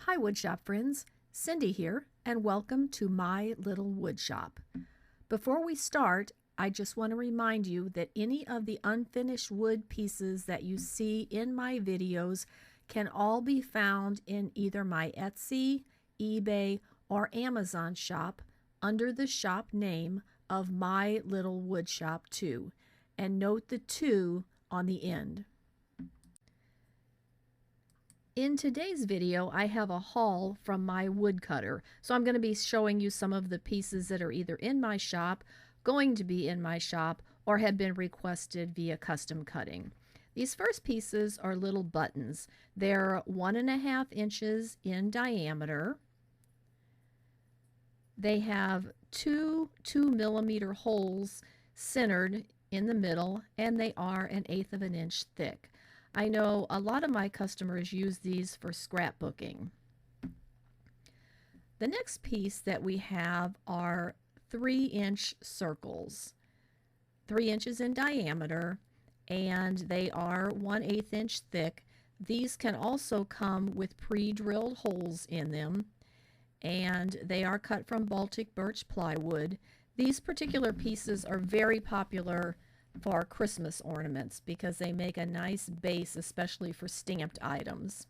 Hi woodshop friends, Cindy here and welcome to my little woodshop. Before we start, I just want to remind you that any of the unfinished wood pieces that you see in my videos can all be found in either my Etsy, eBay, or Amazon shop under the shop name of My Little Woodshop 2, and note the 2 on the end. In today's video, I have a haul from my woodcutter. So I'm going to be showing you some of the pieces that are either in my shop, going to be in my shop, or have been requested via custom cutting. These first pieces are little buttons. They're 1.5 inches in diameter. They have two 2mm holes centered in the middle, and they are 1/8 of an inch thick. I know a lot of my customers use these for scrapbooking. The next piece that we have are 3-inch circles, 3 inches in diameter, and they are 1/8 inch thick. These can also come with pre-drilled holes in them, and they are cut from Baltic birch plywood. These particular pieces are very popular for Christmas ornaments because they make a nice base, especially for stamped items.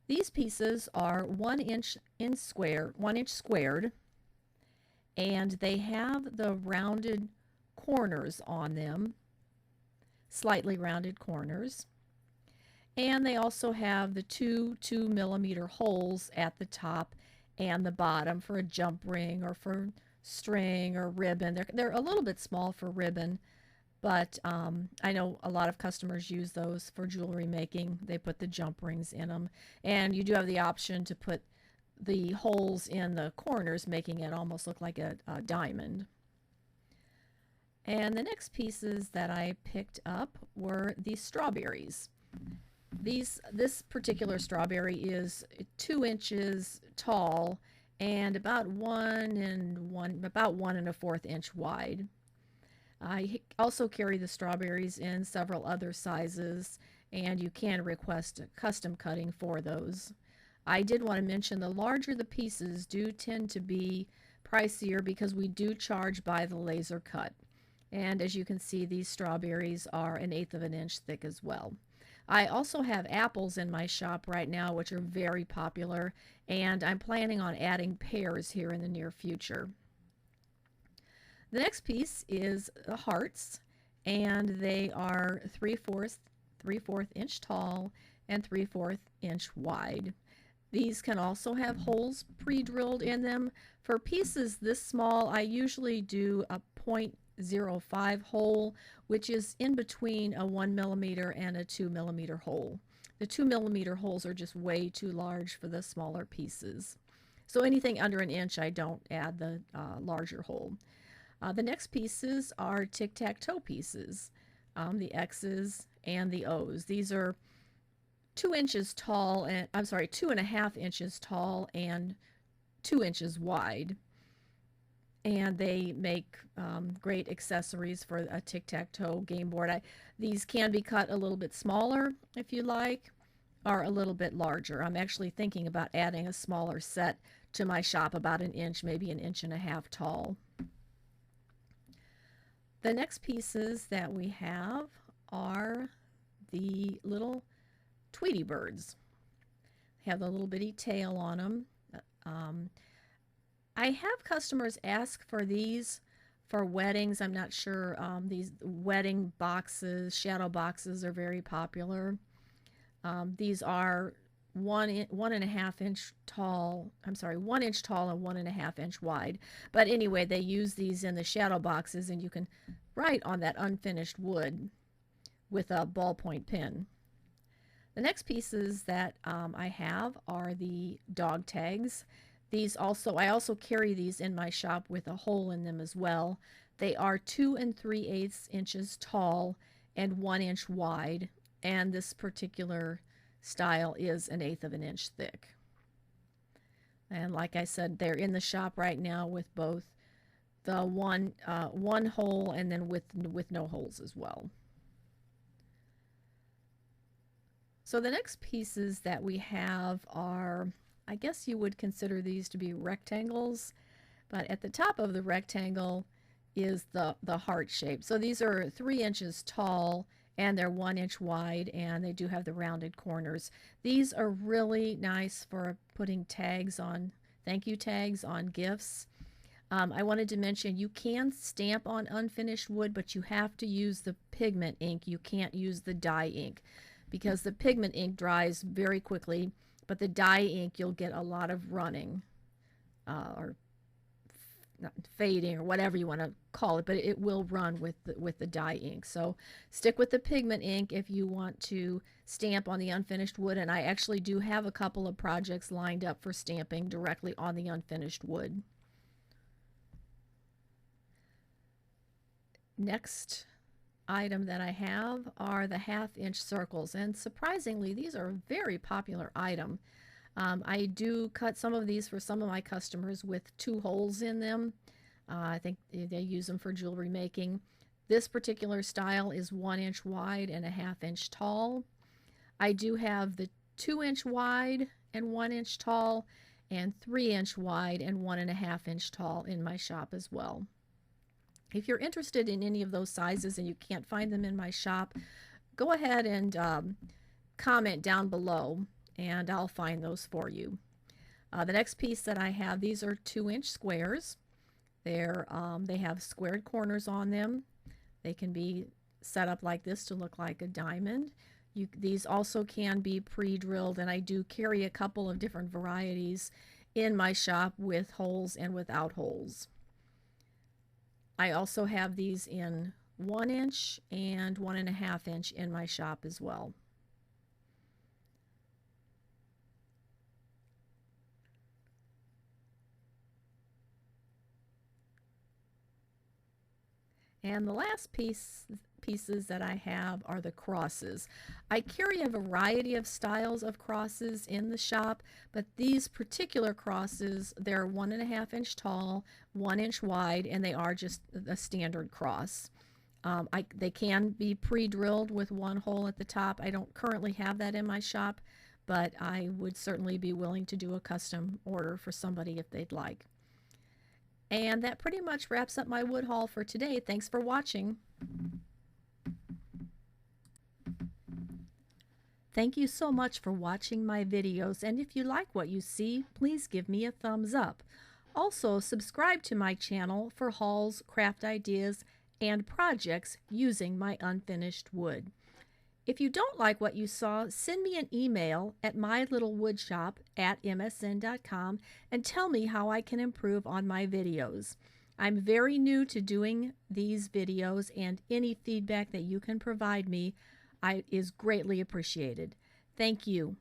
These pieces are 1 inch squared, and they have the rounded corners on them, slightly rounded corners, and they also have the two 2mm holes at the top and the bottom for a jump ring or for string or ribbon. They're a little bit small for ribbon, but I know a lot of customers use those for jewelry making. They put the jump rings in them, and you do have the option to put the holes in the corners, making it almost look like a diamond. And the next pieces that I picked up were these strawberries. This particular strawberry is 2 inches tall and about 1 1/4 inch wide. I also carry the strawberries in several other sizes, and you can request custom cutting for those. I did want to mention the larger the pieces do tend to be pricier because we do charge by the laser cut. And as you can see, these strawberries are 1/8 of an inch thick as well. I also have apples in my shop right now, which are very popular, and I'm planning on adding pears here in the near future. The next piece is the hearts, and they are 3/4 inch tall and 3/4 inch wide. These can also have holes pre-drilled in them. For pieces this small, I usually do a 0.05 hole, which is in between a 1mm and a 2mm hole. The 2mm holes are just way too large for the smaller pieces. So anything under an inch, I don't add the larger hole. The next pieces are tic-tac-toe pieces, the X's and the O's. These are 2 inches tall, and 2.5 inches tall and 2 inches wide. And they make great accessories for a tic-tac-toe game board. These can be cut a little bit smaller if you like, or a little bit larger. I'm actually thinking about adding a smaller set to my shop, about 1 inch, maybe 1.5 inches tall. The next pieces that we have are the little Tweety birds. They have the little bitty tail on them. I have customers ask for these for weddings. I'm not sure. These wedding boxes, shadow boxes, are very popular. These are 1.5 inch tall. 1 inch tall and 1.5 inch wide. But anyway, they use these in the shadow boxes, and you can write on that unfinished wood with a ballpoint pen. The next pieces that I have are the dog tags. I also carry these in my shop with a hole in them as well. They are 2 3/8 inches tall and 1 inch wide, and this particular style is 1/8 of an inch thick. And like I said, they're in the shop right now with both the one hole and then with no holes as well. So the next pieces that we have are, I guess you would consider these to be rectangles, but at the top of the rectangle is the heart shape. So these are 3 inches tall and they're 1 inch wide, and they do have the rounded corners. These are really nice for putting tags on, thank you tags on gifts. I wanted to mention you can stamp on unfinished wood, but you have to use the pigment ink. You can't use the dye ink because the pigment ink dries very quickly, but the dye ink you'll get a lot of running or not fading or whatever you want to call it, but it will run with the dye ink. So stick with the pigment ink if you want to stamp on the unfinished wood, and I actually do have a couple of projects lined up for stamping directly on the unfinished wood. Next item that I have are the 1/2 inch circles, and surprisingly these are a very popular item. I do cut some of these for some of my customers with 2 holes in them. I think they use them for jewelry making. This particular style is 1 inch wide and a 1/2 inch tall. I do have the 2 inch wide and 1 inch tall and 3 inch wide and 1.5 inch tall in my shop as well. If you're interested in any of those sizes and you can't find them in my shop, go ahead and comment down below and I'll find those for you. The next piece that I have, these are 2 inch squares. They have squared corners on them. They can be set up like this to look like a diamond. These also can be pre-drilled, and I do carry a couple of different varieties in my shop with holes and without holes. I also have these in 1 inch and 1.5 inch in my shop as well. And the last pieces that I have are the crosses. I carry a variety of styles of crosses in the shop, but these particular crosses, they're 1.5 inch tall, 1 inch wide, and they are just a standard cross. They can be pre-drilled with 1 hole at the top. I don't currently have that in my shop, but I would certainly be willing to do a custom order for somebody if they'd like. And that pretty much wraps up my wood haul for today. Thanks for watching. Thank you so much for watching my videos, and if you like what you see, please give me a thumbs up. Also, subscribe to my channel for hauls, craft ideas, and projects using my unfinished wood. If you don't like what you saw, send me an email at mylittlewoodshop@msn.com and tell me how I can improve on my videos. I'm very new to doing these videos, and any feedback that you can provide me is greatly appreciated. Thank you.